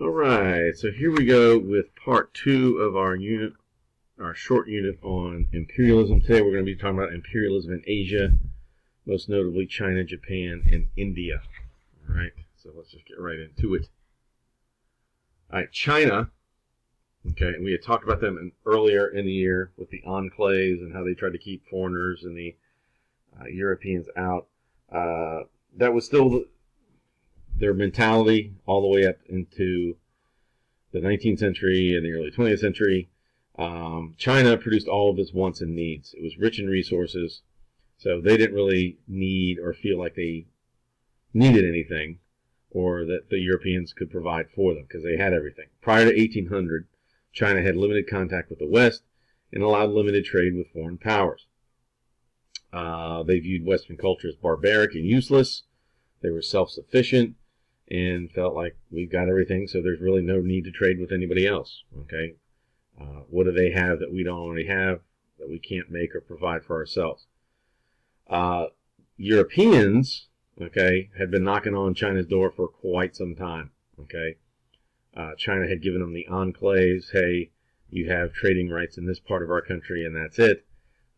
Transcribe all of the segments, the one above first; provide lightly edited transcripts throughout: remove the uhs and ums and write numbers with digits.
All right, so here we go with part 2 of our unit, our short unit on imperialism. Today we're going to be talking about imperialism in Asia, most notably China, Japan, and India. All right, so let's just get right into it. All right, China. Okay, and we had talked about them earlier in the year with the enclaves and how they tried to keep foreigners and the Europeans out. That was still their mentality all the way up into the 19th century and the early 20th century. China produced all of its wants and needs. It was rich in resources, so they didn't really need or feel like they needed anything or that the Europeans could provide for them because they had everything. Prior to 1800, China had limited contact with the West and allowed limited trade with foreign powers. They viewed Western culture as barbaric and useless. They were self-sufficient and felt like we've got everything, so there's really no need to trade with anybody else. Okay, what do they have that we don't already have, that we can't make or provide for ourselves? Europeans, okay, had been knocking on China's door for quite some time. Okay, China had given them the enclaves. Hey, you have trading rights in this part of our country, and that's it.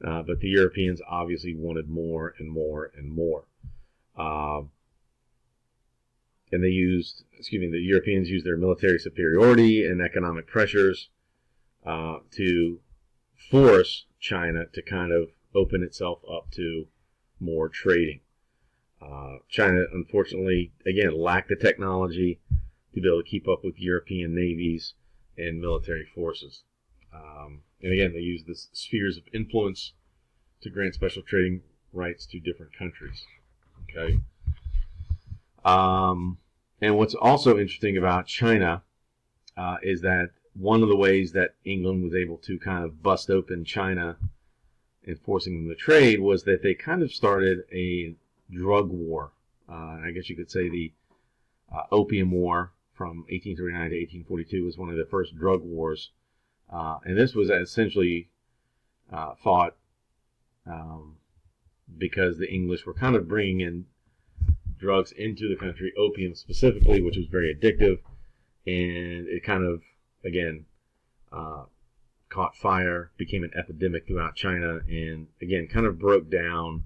But the Europeans obviously wanted more and more and more. And the Europeans used their military superiority and economic pressures to force China to kind of open itself up to more trading. China, unfortunately, again, lacked the technology to be able to keep up with European navies and military forces. And again, they used the spheres of influence to grant special trading rights to different countries. Okay. And what's also interesting about China is that one of the ways that England was able to kind of bust open China and forcing them to trade was that they kind of started a drug war. I guess you could say the Opium War from 1839 to 1842 was one of the first drug wars. And this was essentially fought because the English were kind of bringing in drugs into the country, opium specifically, which was very addictive, and it kind of, again, caught fire, became an epidemic throughout China, and again, kind of broke down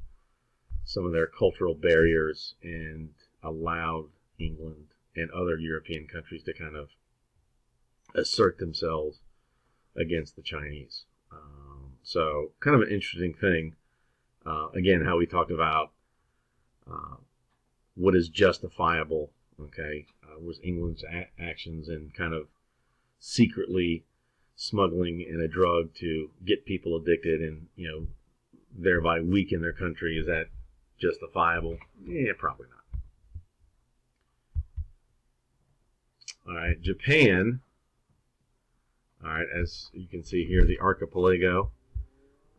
some of their cultural barriers and allowed England and other European countries to kind of assert themselves against the Chinese. So kind of an interesting thing. Again, how we talked about what is justifiable, okay, was England's actions in kind of secretly smuggling in a drug to get people addicted and, thereby weaken their country. Is that justifiable? Yeah, probably not. All right, Japan. All right, as you can see here, the archipelago.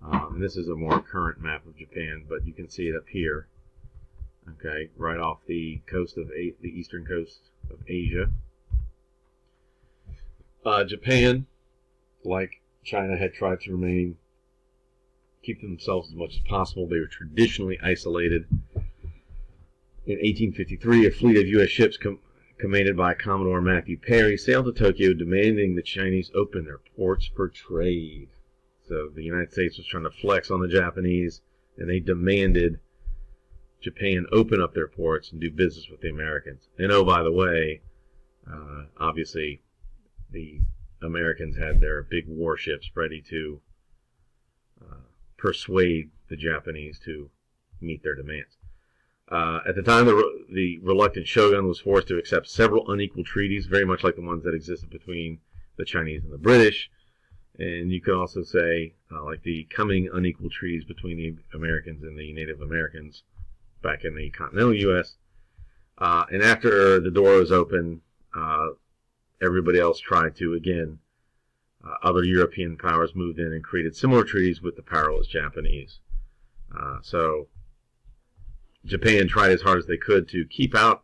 And this is a more current map of Japan, but you can see it up here. Okay, right off the coast of the eastern coast of Asia. Japan, like China, had tried to keep themselves as much as possible. They were traditionally isolated. In 1853, a fleet of U.S. ships commanded by Commodore Matthew Perry sailed to Tokyo, demanding the Chinese open their ports for trade. So the United States was trying to flex on the Japanese, and they demanded Japan open up their ports and do business with the Americans. And oh, by the way, obviously the Americans had their big warships ready to persuade the Japanese to meet their demands. At the time, the reluctant shogun was forced to accept several unequal treaties, very much like the ones that existed between the Chinese and the British. And you could also say, like the coming unequal treaties between the Americans and the Native Americans back in the continental U.S. And after the door was open, everybody else tried to, again, other European powers moved in and created similar treaties with the powerless Japanese. So Japan tried as hard as they could to keep out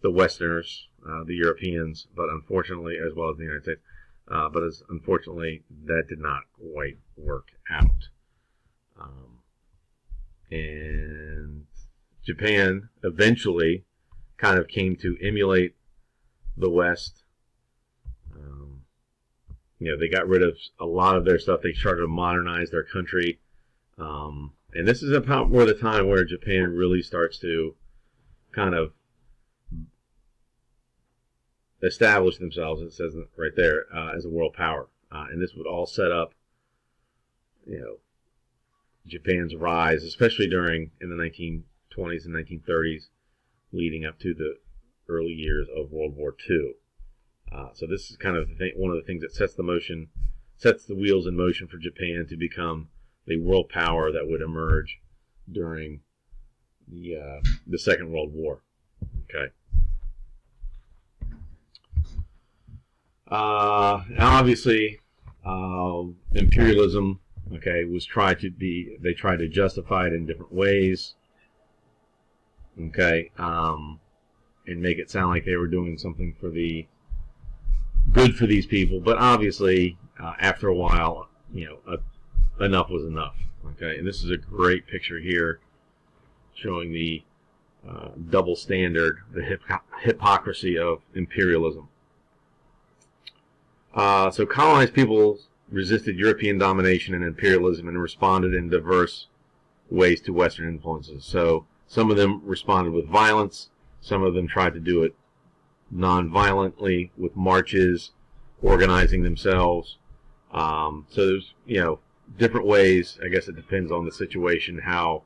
the Westerners, the Europeans, but unfortunately, as well as the United States, unfortunately, that did not quite work out. And Japan eventually kind of came to emulate the West they got rid of a lot of their stuff. They started to modernize their country. And this is about more the time where Japan really starts to kind of establish themselves, it says right there, as a world power. And this would all set up, Japan's rise, especially in the 1920s and 1930s, leading up to the early years of World War II. So this is kind of one of the things that sets the wheels in motion for Japan to become the world power that would emerge during the Second World War. Okay. Obviously, imperialism, was they tried to justify it in different ways, and make it sound like they were doing something for the good for these people. But obviously, after a while, enough was enough. Okay, and this is a great picture here showing the double standard, the hypocrisy of imperialism. So colonized peoples resisted European domination and imperialism and responded in diverse ways to Western influences. So some of them responded with violence. Some of them tried to do it non-violently with marches, organizing themselves. So there's, different ways. I guess it depends on the situation, how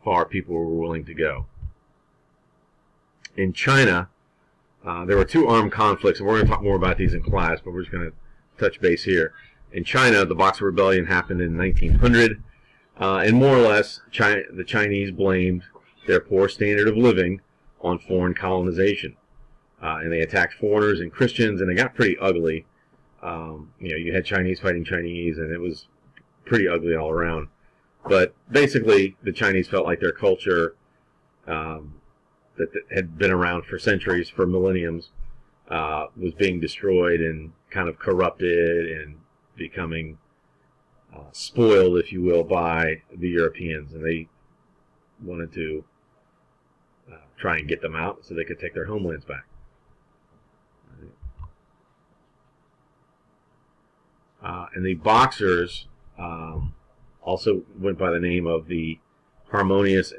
far people were willing to go. In China, there were two armed conflicts, and we're going to talk more about these in class, but we're just going to touch base here. In China, the Boxer Rebellion happened in 1900, and more or less, the Chinese blamed their poor standard of living on foreign colonization. And they attacked foreigners and Christians, and it got pretty ugly. You had Chinese fighting Chinese, and it was pretty ugly all around. But basically, the Chinese felt like their culture that had been around for centuries, for millenniums, was being destroyed and kind of corrupted and becoming spoiled, if you will, by the Europeans. And they wanted to try and get them out so they could take their homelands back. And the Boxers also went by the name of the harmonious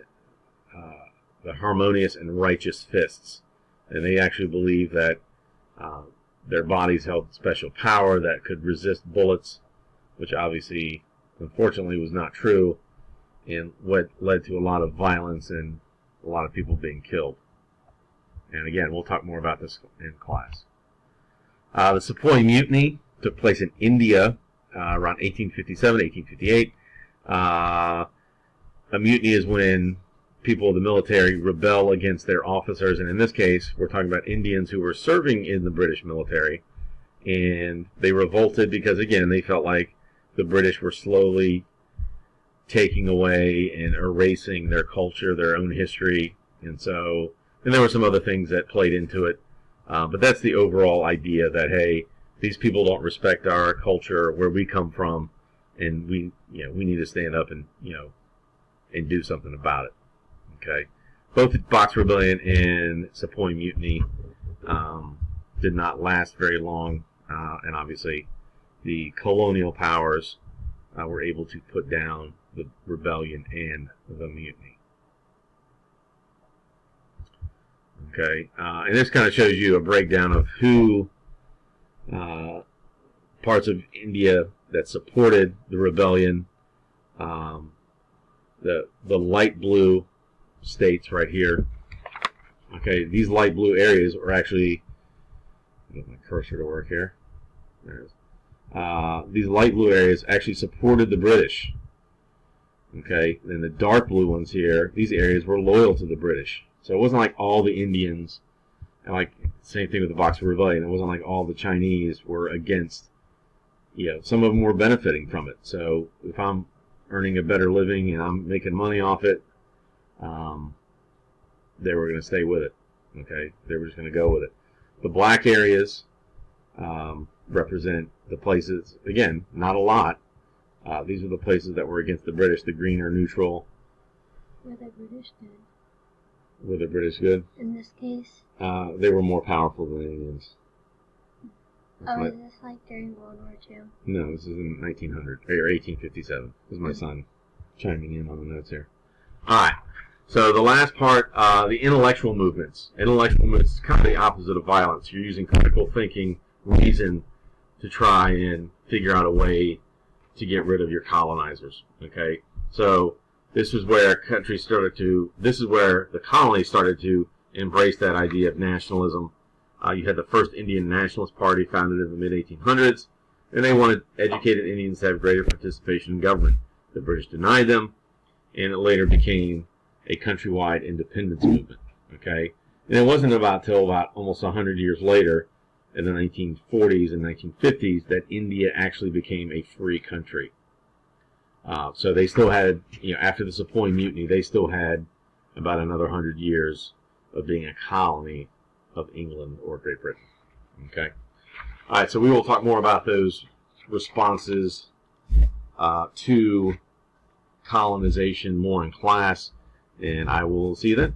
and righteous fists. And they actually believed that their bodies held special power that could resist bullets, which obviously, unfortunately, was not true, and what led to a lot of violence and a lot of people being killed. And again, we'll talk more about this in class. The Sepoy Mutiny took place in India around 1857, 1858. A mutiny is when people of the military rebel against their officers, and in this case, we're talking about Indians who were serving in the British military, and they revolted because, again, they felt like the British were slowly taking away and erasing their culture, their own history, and there were some other things that played into it, but that's the overall idea that, hey, these people don't respect our culture, where we come from, and we need to stand up and do something about it. Okay, both the Boxer Rebellion and Sepoy Mutiny did not last very long, and obviously the colonial powers were able to put down the rebellion and the mutiny. Okay, and this kind of shows you a breakdown of who parts of India that supported the rebellion. The light blue states right here. Okay, these light blue areas are actually, get my cursor to work here. There it is. These light blue areas actually supported the British. Okay, and the dark blue ones here, these areas were loyal to the British. So it wasn't like all the Indians, and like same thing with the Boxer Rebellion. It wasn't like all the Chinese were against. Some of them were benefiting from it. So if I'm earning a better living and I'm making money off it, they were going to stay with it. Okay, they were just going to go with it. The black areas represent the places, again, not a lot. These are the places that were against the British. The green are neutral. Were the British good? Were the British good? In this case? They were more powerful than the Indians. Oh, is this like during World War II? No, this is in 1900 or 1857. This is my son chiming in on the notes here. All right. So the last part, the intellectual movements. Intellectual movements is kind of the opposite of violence. You're using critical thinking, reason, to try and figure out a way to get rid of your colonizers. Okay. So this is where countries started to. This is where the colonies started to embrace that idea of nationalism. You had the first Indian Nationalist Party founded in the mid-1800s, and they wanted educated Indians to have greater participation in government. The British denied them, and it later became a countrywide independence movement. Okay, and it wasn't until about almost 100 years later, in the 1940s and 1950s, that India actually became a free country. So they still had, after the Sepoy Mutiny, they still had about another 100 years of being a colony of England or Great Britain. Okay. All right, so we will talk more about those responses to colonization more in class, and I will see you then.